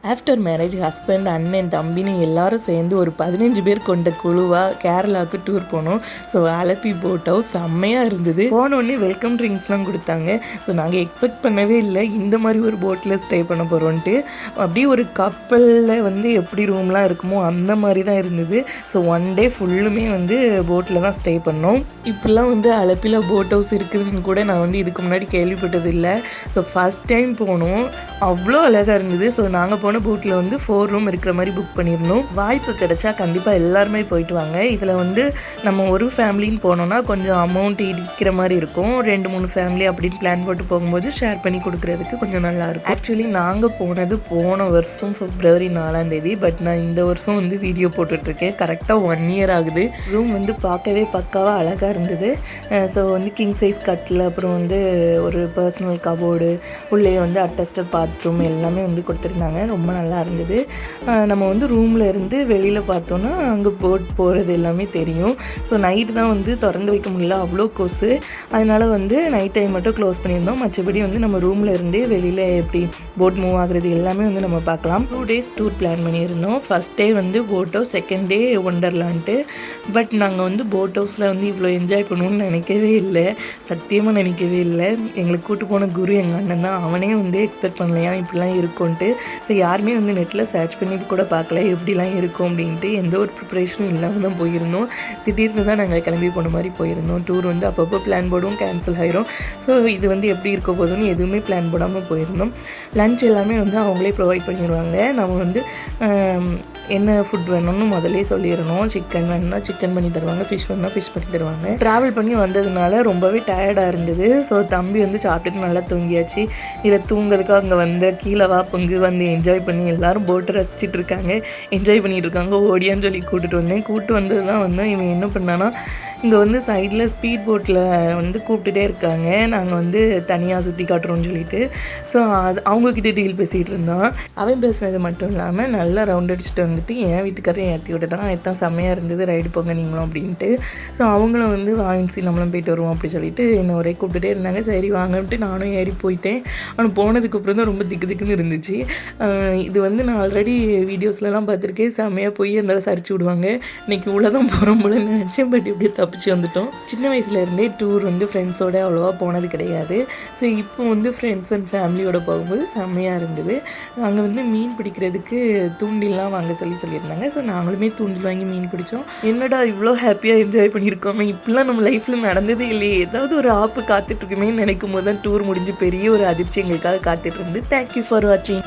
After marriage husband, அண்ணன், தம்பின்னு எல்லாரும் சேர்ந்து ஒரு 15 பேர் கொண்ட குழுவாக கேரளாவுக்கு டூர் போனோம். ஸோ அலப்பி போட் ஹவுஸ் செம்மையாக இருந்தது. போனோடனே வெல்கம் ட்ரிங்க்ஸ்லாம் கொடுத்தாங்க. ஸோ நாங்கள் எக்ஸ்பெக்ட் பண்ணவே இல்லை இந்த மாதிரி ஒரு போட்டில் ஸ்டே பண்ண போகிறோன்ட்டு. அப்படியே ஒரு கப்பலில் வந்து எப்படி ரூம்லாம் இருக்குமோ அந்த மாதிரி தான் இருந்தது. ஸோ ஒன் டே ஃபுல்லுமே வந்து போட்டில் தான் ஸ்டே பண்ணோம். இப்படிலாம் வந்து அலப்பியில் போட் ஹவுஸ் இருக்குதுன்னு கூட நான் வந்து இதுக்கு முன்னாடி கேள்விப்பட்டது இல்லை. ஸோ ஃபஸ்ட் டைம் போனோம். அவ்வளோ அழகாக இருந்தது. ஸோ நாங்கள் போன போட்டில் வந்து 4 ரூம் இருக்கிற மாதிரி புக் பண்ணியிருந்தோம். வாய்ப்பு கிடைச்சா கண்டிப்பாக எல்லாருமே போயிட்டு வாங்க. இதில் வந்து நம்ம ஒரு ஃபேமிலின்னு போனோன்னா கொஞ்சம் அமௌண்ட் இடிக்கிற மாதிரி இருக்கும். 2-3 ஃபேமிலி அப்படின்னு பிளான் போட்டு போகும்போது ஷேர் பண்ணி கொடுக்குறதுக்கு கொஞ்சம் நல்லாயிருக்கும். ஆக்சுவலி நாங்கள் போனது போன வருஷம் February 4 பட் நான் இந்த வருஷம் வந்து வீடியோ போட்டுட்ருக்கேன். கரெக்டாக 1 இயர் ஆகுது. ரூம் வந்து பார்க்கவே பக்காவாக அழகாக இருந்தது. ஸோ வந்து கிங் சைஸ் கட்டில், அப்புறம் வந்து ஒரு பர்சனல் கபோர்டு, உள்ளே வந்து அட்டஸ்டட் பாத்ரூம் எல்லாமே வந்து கொடுத்துருந்தாங்க. ரொம்ப நல்லா இருந்தது. நம்ம வந்து ரூமில் இருந்து வெளியில் பார்த்தோன்னா அங்கே போட் போகிறது எல்லாமே தெரியும். ஸோ நைட்டு தான் வந்து திறந்து வைக்க முடியல, அவ்வளோ கொசு. அதனால் வந்து நைட் டைம் மட்டும் க்ளோஸ் பண்ணியிருந்தோம். மற்றபடி வந்து நம்ம ரூமில் இருந்தே வெளியில் எப்படி போட் மூவ் ஆகுறது எல்லாமே வந்து நம்ம பார்க்கலாம். 2 டேஸ் டூர் பிளான் பண்ணியிருந்தோம். ஃபஸ்ட் டே வந்து boat house, second day Wonderland. But நாங்கள் வந்து போட் ஹவுஸில் வந்து இவ்வளோ என்ஜாய் பண்ணுவோம்னு நினைக்கவே இல்லை. சத்தியமாக நினைக்கவே இல்லை. எங்களுக்கு கூட்டு போன குரு எங்கள் அண்ணன் தான். அவனே வந்து எக்ஸ்பெக்ட் பண்ணலையா இப்படிலாம் இருக்கும்ன்ட்டு. ஸோ யாருமே வந்து நெட்டில் சர்ச் பண்ணிட்டு கூட பார்க்கல எப்படிலாம் இருக்கும் அப்படின்ட்டு. எந்த ஒரு ப்ரிப்பரேஷனும் இல்லாமல் தான் போயிருந்தோம். திடீர்னு தான் நாங்கள் கிளம்பி போன மாதிரி போயிருந்தோம். டூர் வந்து அப்பப்போ பிளான் போடுவோம், கேன்சல் ஆயிரும். ஸோ இது வந்து எப்படி இருக்க போதுன்னு எதுவுமே பிளான் போடாமல் போயிருந்தோம். லன்ச் எல்லாமே வந்து அவங்களே ப்ரொவைட் பண்ணிடுவாங்க. நம்ம வந்து என்ன ஃபுட் வேணும்னு முதலே சொல்லிடணும். சிக்கன் வேணும்னா சிக்கன் பண்ணி தருவாங்க, ஃபிஷ் வேணும்னா ஃபிஷ் பண்ணி தருவாங்க. ட்ராவல் பண்ணி வந்ததுனால ரொம்பவே டயர்டாக இருந்தது. ஸோ தம்பி வந்து சாப்பிட்டுட்டு நல்லா தூங்கியாச்சு. இதில் தூங்குறதுக்கு அங்கே வந்து கீழே வா பொங்கு வந்து என்ஜாய் பண்ணி எல்லோரும் போட்டை ரசிச்சுட்டு இருக்காங்க, என்ஜாய் பண்ணிகிட்டு இருக்காங்க. ஓடியான்னு சொல்லி கூப்பிட்டு வந்தது தான் வந்து இவன் என்ன பண்ணான்னா, இங்கே வந்து சைடில் ஸ்பீட் போட்டில் வந்து கூப்பிட்டுட்டே இருக்காங்க. நாங்கள் வந்து தனியாக சுற்றி காட்டுறோம்னு சொல்லிட்டு. ஸோ அது அவங்கக்கிட்ட டீல் பேசிகிட்டு இருந்தான். அவன் பேசுனது மட்டும் இல்லாமல் நல்லா ரவுண்ட் அடிச்சுட்டு வந்துட்டு என் வீட்டுக்காரையும் ஏற்றி விட்டுட்டான். எத்தான் செம்மையாக இருந்தது, ரைடு போங்க நீங்களும் அப்படின்ட்டு. ஸோ அவங்களும் வந்து வாங்கிச்சு நம்மளும் போயிட்டு வருவோம் அப்படி சொல்லிட்டு என்னை ஒரே கூப்பிட்டுட்டே இருந்தாங்க. சரி வாங்கன்ட்டு நானும் ஏறி போயிட்டேன். ஆனால் போனதுக்கப்புறம் தான் ரொம்ப திக்குன்னு இருந்துச்சு. இது வந்து நான் ஆல்ரெடி வீடியோஸ்லலாம் பார்த்துருக்கேன். செம்மையாக போய் அந்த சரிச்சு விடுவாங்க. இன்றைக்கி உள்ளதான் போகிறோம் போல நினச்சேன். பட் இப்படியே தப்பிச்சு வந்துட்டோம். சின்ன வயசுலேருந்தே டூர் வந்து ஃப்ரெண்ட்ஸோடு அவ்வளோவா போனது கிடையாது. ஸோ இப்போ வந்து ஃப்ரெண்ட்ஸ் அண்ட் ஃபேமிலியோடு போகும்போது செம்மையாக இருந்தது. அங்கே வந்து மீன் பிடிக்கிறதுக்கு தூண்டில்லாம் வாங்க சொல்லியிருந்தாங்க. ஸோ நாங்களுமே தூண்டில் வாங்கி மீன் பிடிச்சோம். என்னடா இவ்வளோ ஹாப்பியாக என்ஜாய் பண்ணியிருக்கோமே, இப்படிலாம் நம்ம லைஃப்பில் நடந்ததே இல்லையே, ஏதாவது ஒரு ஆப்பு காத்துட்ருக்குமே நினைக்கும் போது தான் டூர் முடிஞ்சு பெரிய ஒரு அதிர்ச்சி எங்களுக்காக காத்துட்டு இருந்து. தேங்க்யூ ஃபார் வாட்சிங்.